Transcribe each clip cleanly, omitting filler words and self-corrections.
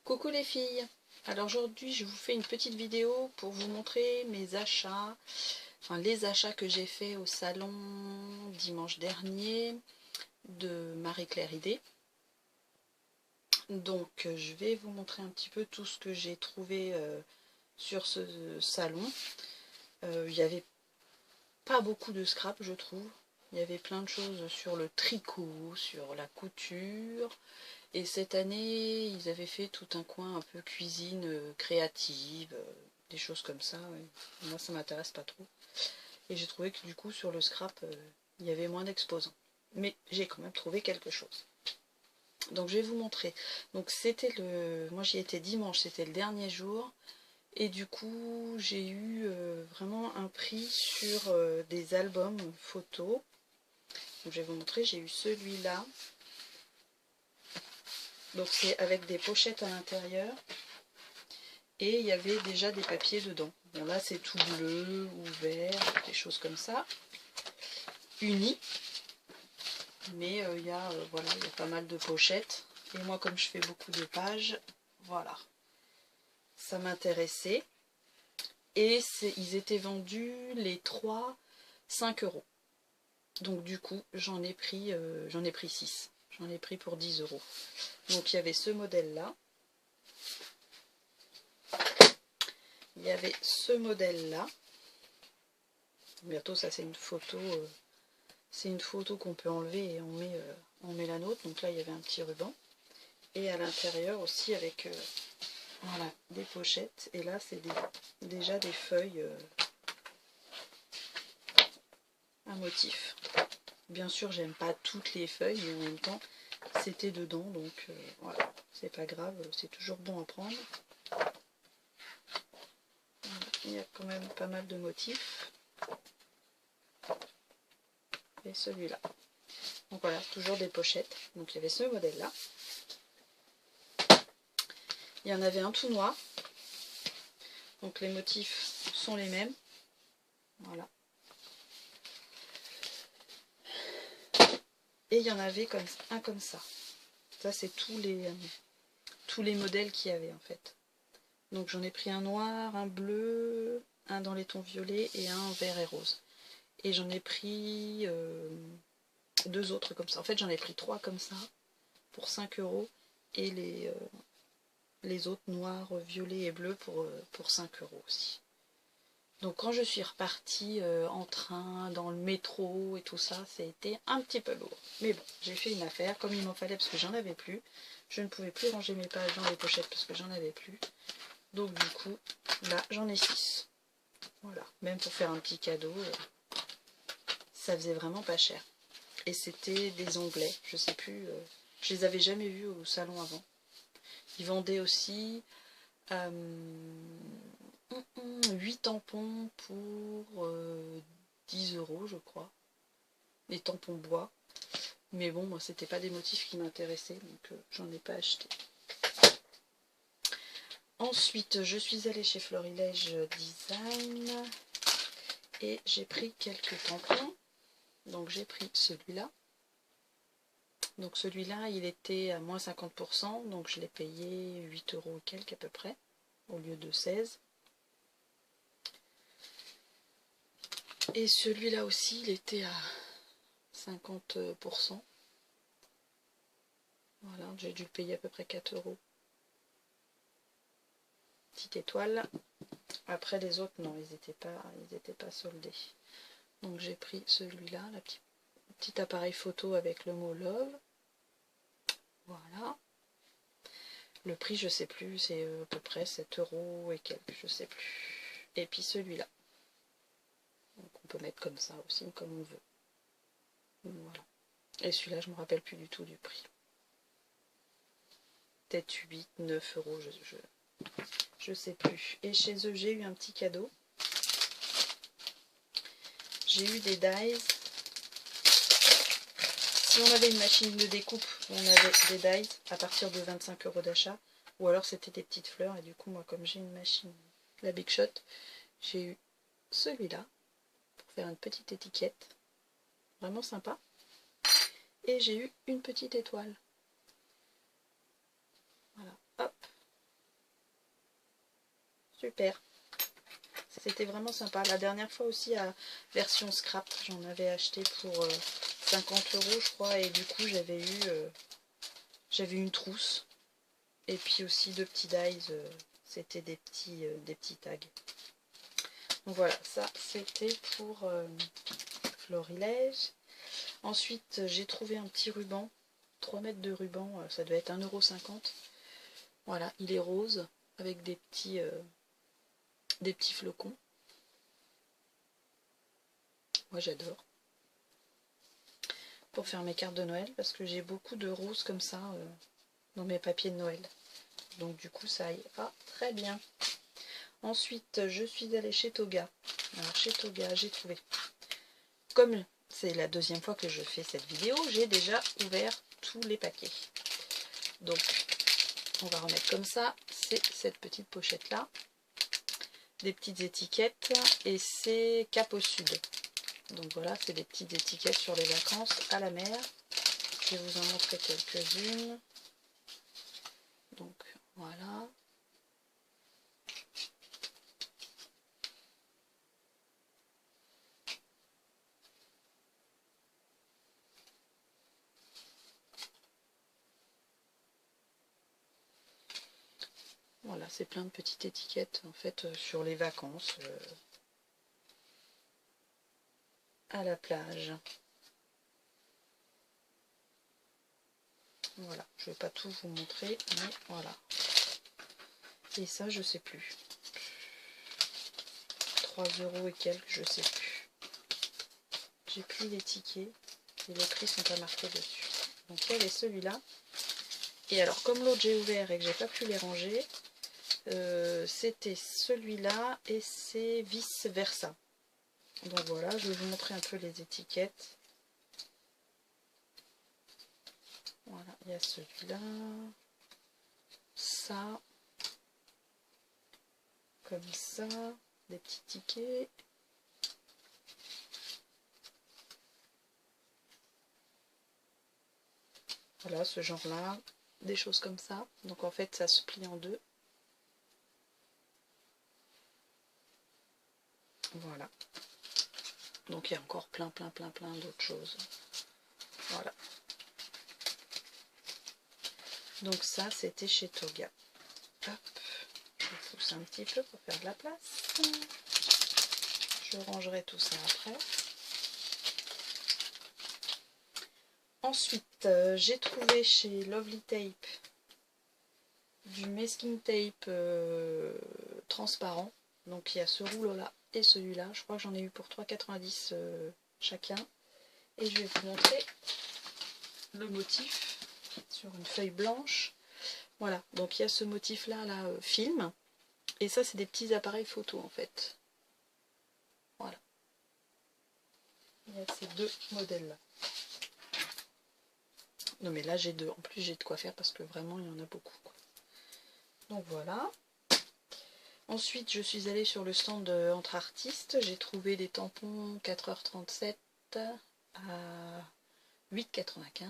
Coucou les filles, alors aujourd'hui je vous fais une petite vidéo pour vous montrer mes achats, enfin les achats que j'ai fait au salon dimanche dernier de Marie-Claire Idée. Donc je vais vous montrer un petit peu tout ce que j'ai trouvé sur ce salon. Il n'y avait pas beaucoup de scrap je trouve, il y avait plein de choses sur le tricot, sur la couture. Et cette année, ils avaient fait tout un coin un peu cuisine créative, des choses comme ça. Ouais. Moi, ça m'intéresse pas trop. Et j'ai trouvé que du coup, sur le scrap, il y avait moins d'exposants. Mais j'ai quand même trouvé quelque chose. Donc, je vais vous montrer. Donc, c'était le... Moi, j'y étais dimanche, c'était le dernier jour. Et du coup, j'ai eu vraiment un prix sur des albums photos. Donc, je vais vous montrer, j'ai eu celui-là. Donc, c'est avec des pochettes à l'intérieur. Et il y avait déjà des papiers dedans. Bon là c'est tout bleu ou vert, des choses comme ça. Unis. Mais voilà, il y a pas mal de pochettes. Et moi comme je fais beaucoup de pages, voilà. Ça m'intéressait. Et ils étaient vendus les 3, 5 euros. Donc du coup j'en ai pris 6. J'en ai pris pour 10 euros. Donc il y avait ce modèle là. Il y avait ce modèle là. Bientôt ça c'est une photo. C'est une photo qu'on peut enlever et on met la nôtre. Donc là il y avait un petit ruban. Et à l'intérieur aussi avec voilà, des pochettes. Et là c'est déjà des feuilles à motif. Bien sûr j'aime pas toutes les feuilles, mais en même temps c'était dedans. Donc voilà, c'est pas grave, c'est toujours bon à prendre. Il y a quand même pas mal de motifs. Et celui-là. Donc voilà, toujours des pochettes. Donc il y avait ce modèle là. Il y en avait un tout noir. Donc les motifs sont les mêmes. Voilà. Et il y en avait un comme ça. Ça c'est tous les modèles qu'il y avait en fait. Donc j'en ai pris un noir, un bleu, un dans les tons violets et un vert et rose. Et j'en ai pris deux autres comme ça. En fait j'en ai pris 3 comme ça pour 5 euros. Et les autres noirs, violets et bleus pour 5 euros aussi. Donc quand je suis repartie en train, dans le métro et tout ça, ça a été un petit peu lourd. Mais bon, j'ai fait une affaire comme il m'en fallait parce que j'en avais plus. Je ne pouvais plus ranger mes pages dans les pochettes parce que j'en avais plus. Donc du coup, là j'en ai 6. Voilà, même pour faire un petit cadeau, ça faisait vraiment pas cher. Et c'était des onglets, je sais plus, je les avais jamais vus au salon avant. Ils vendaient aussi 8 tampons pour 10 euros je crois. Des tampons bois. Mais bon, moi c'était pas des motifs qui m'intéressaient, donc j'en ai pas acheté. Ensuite, je suis allée chez Florilège Design et j'ai pris quelques tampons. Donc j'ai pris celui-là. Donc celui-là, il était à moins 50%, donc je l'ai payé 8 euros et quelques à peu près, au lieu de 16. Et celui-là aussi, il était à 50%. Voilà, j'ai dû le payer à peu près 4 euros. Petite étoile. Après les autres, non, ils étaient pas soldés. Donc j'ai pris celui-là, la petit appareil photo avec le mot Love. Voilà. Le prix, je sais plus, c'est à peu près 7 euros et quelques, je sais plus. Et puis celui-là. Donc on peut mettre comme ça aussi, comme on veut. Voilà. Et celui-là, je me rappelle plus du tout du prix. Peut-être 8, 9 euros, je sais plus. Et chez eux, j'ai eu un petit cadeau. J'ai eu des dies. Si on avait une machine de découpe, on avait des dies à partir de 25 euros d'achat. Ou alors c'était des petites fleurs. Et du coup, moi, comme j'ai une machine, la Big Shot, j'ai eu celui-là pour faire une petite étiquette. Vraiment sympa. Et j'ai eu une petite étoile. Voilà, hop. super. C'était vraiment sympa. La dernière fois aussi, à version scrap, j'en avais acheté pour 50 € je crois. Et du coup, j'avais une trousse. Et puis aussi deux petits dies. C'était des petits tags. Donc voilà, ça c'était pour Florilège. Ensuite, j'ai trouvé un petit ruban. 3 mètres de ruban, ça doit être 1,50 €. Voilà, il est rose avec des petits flocons. Moi j'adore. Pour faire mes cartes de Noël, parce que j'ai beaucoup de roses comme ça dans mes papiers de Noël. Donc du coup ça ira très bien. Ensuite, je suis allée chez Toga. Alors chez Toga, j'ai trouvé. Comme c'est la deuxième fois que je fais cette vidéo, j'ai déjà ouvert tous les paquets. Donc on va remettre comme ça. C'est cette petite pochette là. Des petites étiquettes et c'est Cap au Sud. Donc voilà, c'est des petites étiquettes sur les vacances à la mer. Je vais vous en montrer quelques-unes. Donc voilà. Voilà, c'est plein de petites étiquettes en fait sur les vacances à la plage. Voilà, je vais pas tout vous montrer, mais voilà. Et ça, je sais plus. 3 € et quelques, je sais plus. J'ai plus les tickets et les prix sont pas marqués dessus. Donc il y avait celui-là. Et alors, comme l'autre j'ai ouvert et que j'ai pas pu les ranger, c'était celui-là et c'est vice versa. Donc voilà, je vais vous montrer un peu les étiquettes. Voilà, il y a celui-là, ça, comme ça, des petits tickets. Voilà, ce genre-là, des choses comme ça. Donc en fait, ça se plie en deux. Voilà. Donc il y a encore plein d'autres choses. Voilà. Donc ça, c'était chez Toga. Hop, je pousse un petit peu pour faire de la place. Je rangerai tout ça après. Ensuite, j'ai trouvé chez Lovely Tape du masking tape transparent. Donc il y a ce rouleau là et celui-là. Je crois que j'en ai eu pour 3,90 € chacun. Et je vais vous montrer le motif sur une feuille blanche. Voilà, donc il y a ce motif là, film. Et ça, c'est des petits appareils photo en fait. Voilà. Il y a ces deux modèles là. Non mais là j'ai deux. En plus j'ai de quoi faire parce que vraiment il y en a beaucoup, quoi. Donc voilà. Ensuite, je suis allée sur le stand Entre Artistes. J'ai trouvé des tampons 4h37 à 8,95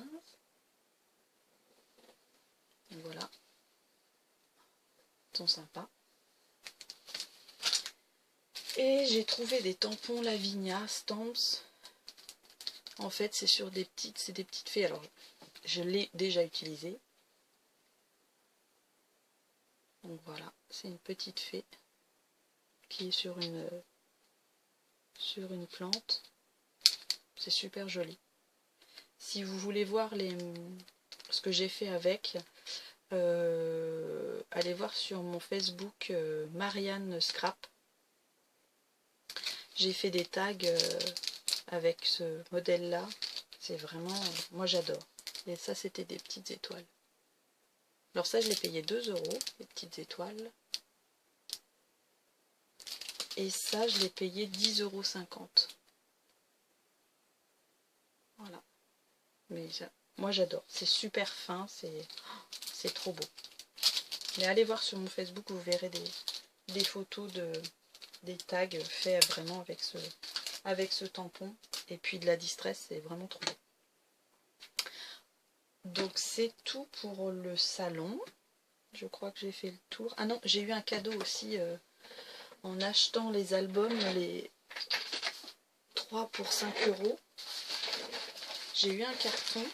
€. Voilà. Ils sont sympas. Et j'ai trouvé des tampons Lavinia Stamps. En fait, c'est sur des petites fées. Alors, je l'ai déjà utilisé. Donc voilà, c'est une petite fée qui est sur une plante. C'est super joli. Si vous voulez voir ce que j'ai fait avec, allez voir sur mon Facebook Marianne Scrap. J'ai fait des tags avec ce modèle là. C'est vraiment, moi j'adore. Et ça, c'était des petites étoiles. Alors ça, je l'ai payé 2 €, les petites étoiles. Et ça, je l'ai payé 10,50 €. Voilà. Mais moi j'adore. C'est super fin, c'est trop beau. Mais allez voir sur mon Facebook, vous verrez des photos des tags faits vraiment avec ce tampon. Et puis de la distress, c'est vraiment trop beau. Donc c'est tout pour le salon. Je crois que j'ai fait le tour. Ah non, j'ai eu un cadeau aussi en achetant les albums, les 3 pour 5 €. J'ai eu un carton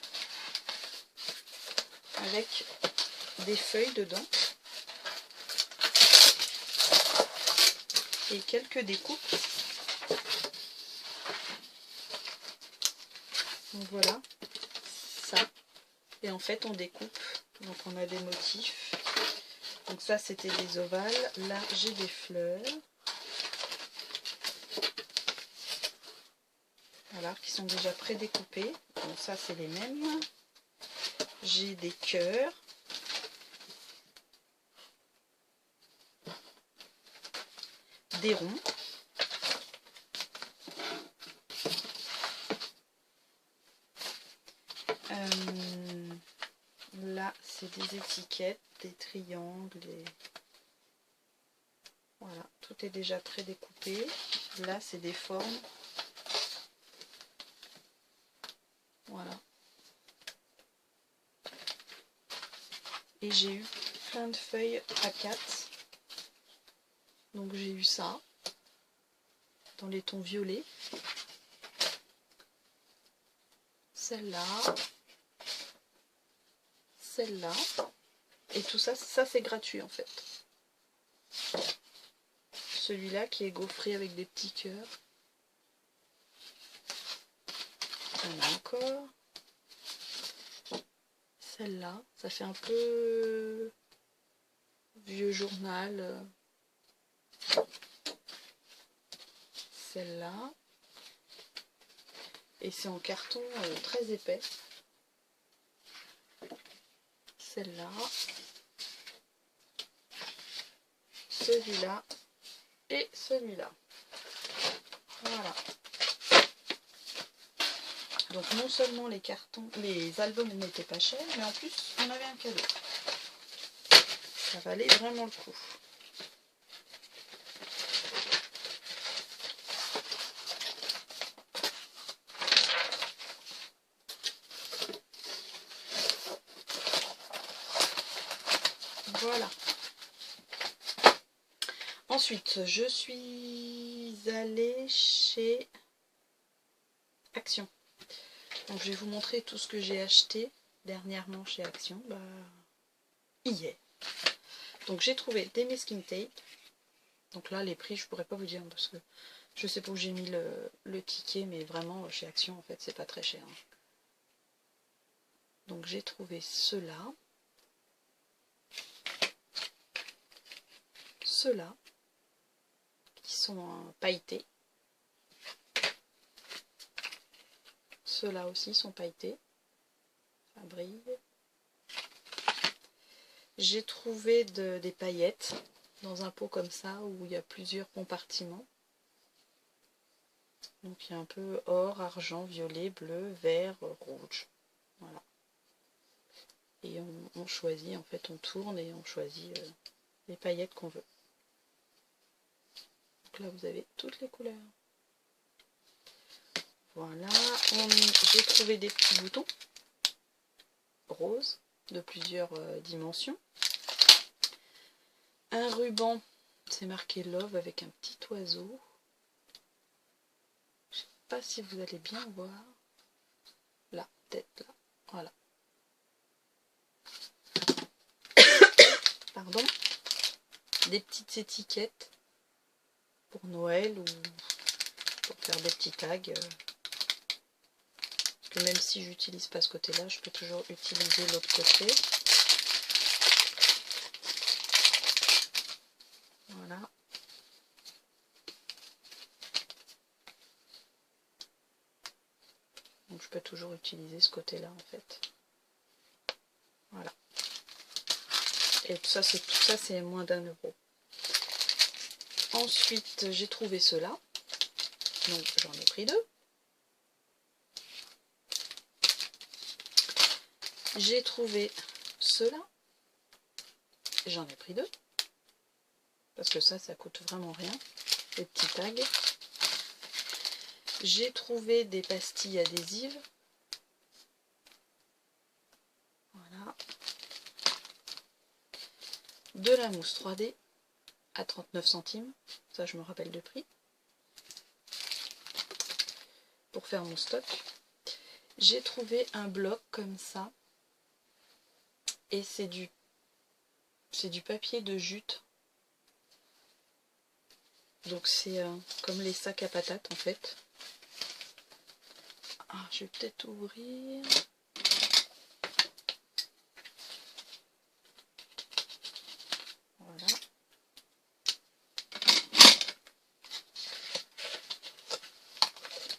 avec des feuilles dedans et quelques découpes. Donc voilà, ça. Et en fait on découpe, donc on a des motifs. Donc ça c'était des ovales, là j'ai des fleurs. Voilà, qui sont déjà prédécoupés. Donc ça c'est les mêmes. J'ai des cœurs. Des ronds. Là c'est des étiquettes, des triangles, voilà, tout est déjà prédécoupé. Là c'est des formes. Voilà. Et j'ai eu plein de feuilles A4. Donc j'ai eu ça dans les tons violets. Celle-là. Celle-là. Et tout ça, ça c'est gratuit en fait. Celui-là qui est gaufré avec des petits cœurs. Il y en a encore. Celle-là, ça fait un peu vieux journal. Celle-là. Et c'est en carton très épais. Celle-là. Celui-là. Et celui-là. Voilà. Donc non seulement les cartons, les albums n'étaient pas chers, mais en plus on avait un cadeau. Ça valait vraiment le coup. Voilà. Ensuite, je suis allée chez Action. Donc je vais vous montrer tout ce que j'ai acheté dernièrement chez Action. Hier. Donc j'ai trouvé des masking tape. Donc là les prix je pourrais pas vous dire parce que je sais pas où j'ai mis le ticket, mais vraiment chez Action en fait c'est pas très cher. Donc j'ai trouvé ceux-là. Ceux-là qui sont pailletés. Ceux-là aussi sont pailletés. Ça brille. J'ai trouvé des paillettes dans un pot comme ça où il y a plusieurs compartiments. Donc il y a un peu or, argent, violet, bleu, vert, rouge. Voilà. Et on choisit, en fait on tourne et on choisit les paillettes qu'on veut. Donc là vous avez toutes les couleurs. Voilà. J'ai trouvé des petits boutons roses de plusieurs dimensions. Un ruban, c'est marqué Love avec un petit oiseau. Je sais pas si vous allez bien voir. Là, peut-être là. Voilà. Pardon. Des petites étiquettes pour Noël ou pour faire des petits tags. Parce que même si j'utilise pas ce côté-là, je peux toujours utiliser l'autre côté. Voilà. Donc je peux toujours utiliser ce côté-là en fait. Voilà. Et tout ça c'est moins d'1 €. Ensuite j'ai trouvé ceux-là. Donc j'en ai pris 2. J'ai trouvé ceux-là. J'en ai pris 2. Parce que ça coûte vraiment rien. Les petits tags. J'ai trouvé des pastilles adhésives. Voilà. De la mousse 3D. à 39 centimes. Ça, je me rappelle de prix. Pour faire mon stock. J'ai trouvé un bloc comme ça. Et c'est du papier de jute. Donc c'est comme les sacs à patates en fait. Ah, je vais peut-être ouvrir. Voilà.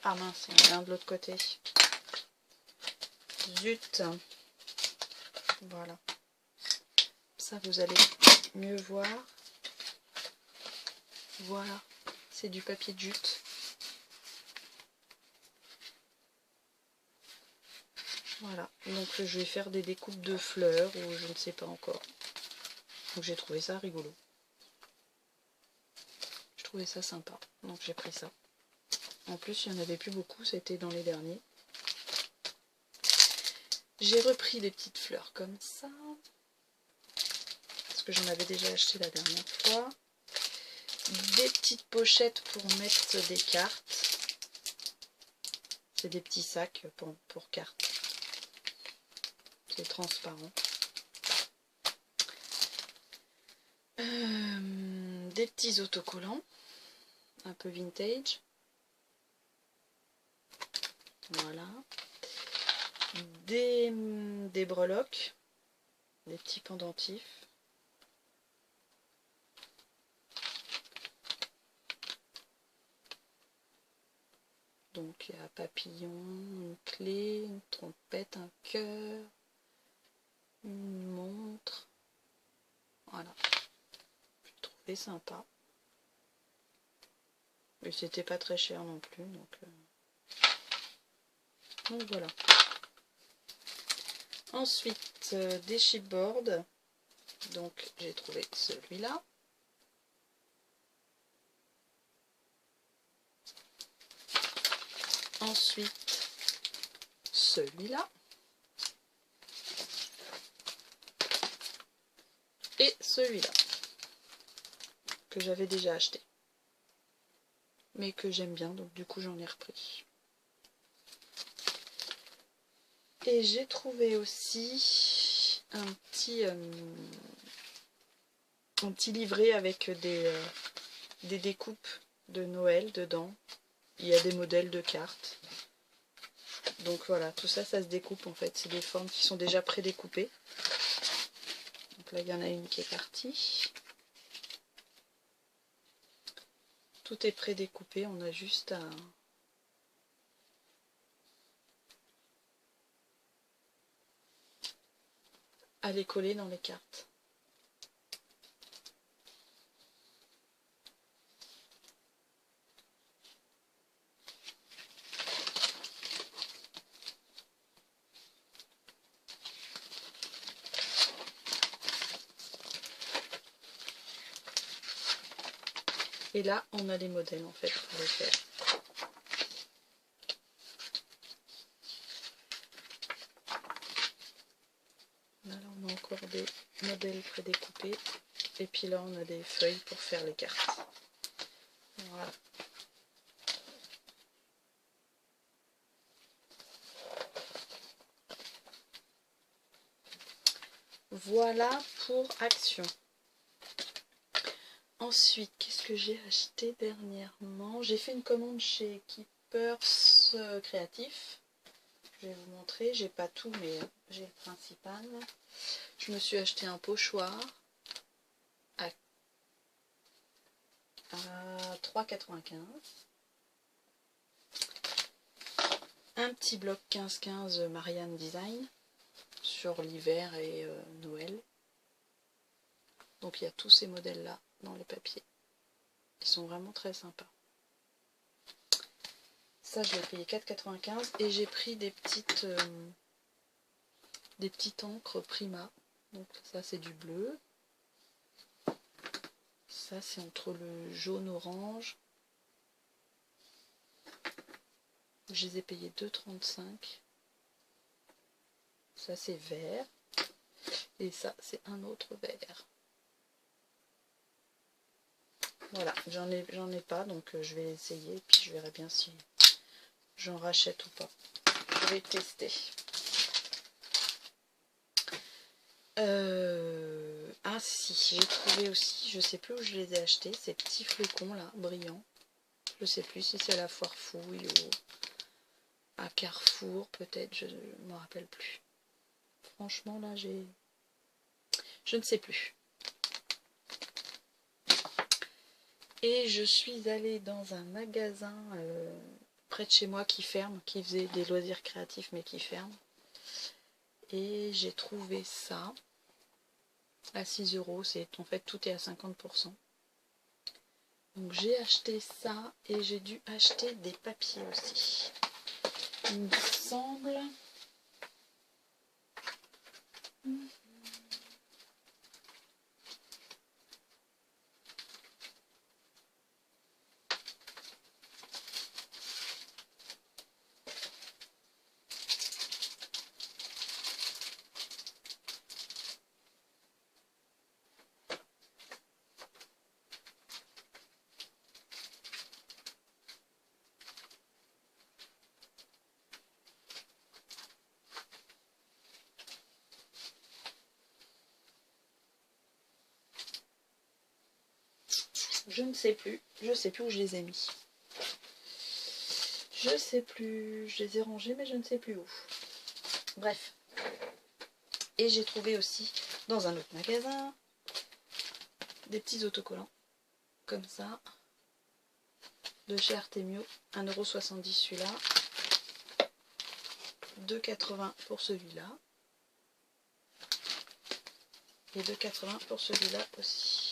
Ah mince, il y en a un de l'autre côté. Zut. Voilà. Ça, vous allez mieux voir. Voilà. C'est du papier de jute. Voilà. Donc je vais faire des découpes de fleurs ou je ne sais pas encore. Donc j'ai trouvé ça rigolo. Je trouvais ça sympa. Donc j'ai pris ça. En plus, il n'y en avait plus beaucoup. C'était dans les derniers. J'ai repris des petites fleurs comme ça. Parce que j'en avais déjà acheté la dernière fois. Des petites pochettes pour mettre des cartes. C'est des petits sacs pour cartes. C'est transparent. Des petits autocollants. Un peu vintage. Voilà. Des breloques. Des petits pendentifs. Donc il y a un papillon, une clé, une trompette, un cœur, une montre. Voilà. J'ai trouvé sympa. Et c'était pas très cher non plus. Donc voilà. Ensuite, des chipboards. Donc j'ai trouvé celui-là. Ensuite, celui-là. Et celui-là. Que j'avais déjà acheté. Mais que j'aime bien, donc du coup j'en ai repris. Et j'ai trouvé aussi un petit livret avec des découpes de Noël dedans. Il y a des modèles de cartes. Donc voilà, tout ça, ça se découpe en fait. C'est des formes qui sont déjà prédécoupées. Donc là, il y en a une qui est partie. Tout est prédécoupé, on a juste à les coller dans les cartes. Et là, on a les modèles en fait pour les faire. Là, on a encore des modèles prédécoupés. Et puis là, on a des feuilles pour faire les cartes. Voilà. Voilà pour Action. Ensuite, qu'est-ce que j'ai acheté dernièrement? J'ai fait une commande chez Keepers Créatif. Je vais vous montrer. J'ai pas tout, mais j'ai le principal. Je me suis acheté un pochoir à 3,95 €. Un petit bloc 15-15 Marianne Design sur l'hiver et Noël. Donc il y a tous ces modèles là dans les papiers. Ils sont vraiment très sympas. Ça, je l'ai payé 4,95 € et j'ai pris des petites encres Prima. Donc ça, c'est du bleu. Ça, c'est entre le jaune-orange. Je les ai payés 2,35 €. Ça, c'est vert. Et ça, c'est un autre vert. Voilà, j'en ai pas, donc je vais essayer, et puis je verrai bien si j'en rachète ou pas. Je vais tester. Ah si, j'ai trouvé aussi, je sais plus où je les ai achetés, ces petits flocons là, brillants. Je sais plus si c'est à la Foire Fouille ou à Carrefour, peut-être, je ne me rappelle plus. Franchement là, je ne sais plus. Et je suis allée dans un magasin près de chez moi qui ferme, qui faisait des loisirs créatifs mais qui ferme. Et j'ai trouvé ça à 6 €. En fait, tout est à 50%. Donc j'ai acheté ça et j'ai dû acheter des papiers aussi. Il me semble... Je ne sais plus. Je sais plus où je les ai mis. Je sais plus. Je les ai rangés, mais je ne sais plus où. Bref. Et j'ai trouvé aussi, dans un autre magasin, des petits autocollants. Comme ça. De chez Artemio. 1,70 € celui-là. 2,80 € pour celui-là. Et 2,80 € pour celui-là aussi.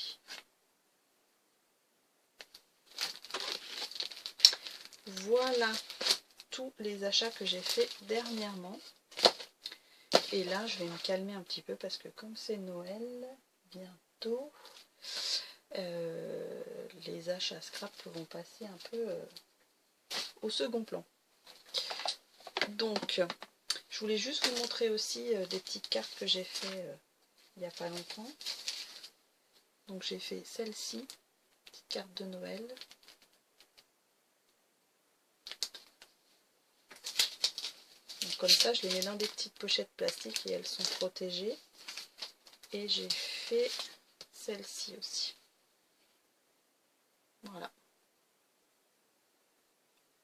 Voilà tous les achats que j'ai fait dernièrement. Et là, je vais me calmer un petit peu parce que comme c'est Noël bientôt, les achats scrap vont passer un peu au second plan. Donc, je voulais juste vous montrer aussi des petites cartes que j'ai fait il n'y a pas longtemps. Donc j'ai fait celle-ci, petite carte de Noël. Donc comme ça, je les mets dans des petites pochettes plastiques et elles sont protégées. Et j'ai fait celle-ci aussi. Voilà.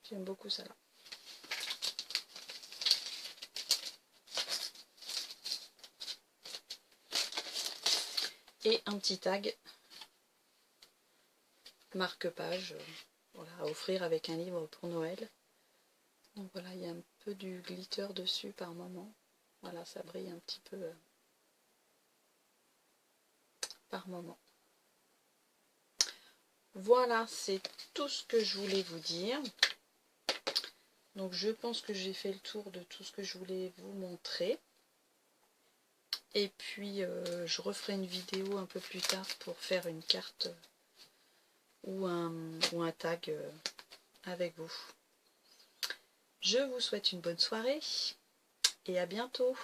J'aime beaucoup ça là. Et un petit tag marque-page voilà, à offrir avec un livre pour Noël. Donc voilà, il y a un peu du glitter dessus par moment. Voilà, ça brille un petit peu par moment. Voilà, c'est tout ce que je voulais vous dire. Donc je pense que j'ai fait le tour de tout ce que je voulais vous montrer. Et puis je referai une vidéo un peu plus tard pour faire une carte ou un tag avec vous. Je vous souhaite une bonne soirée et à bientôt.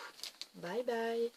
Bye bye.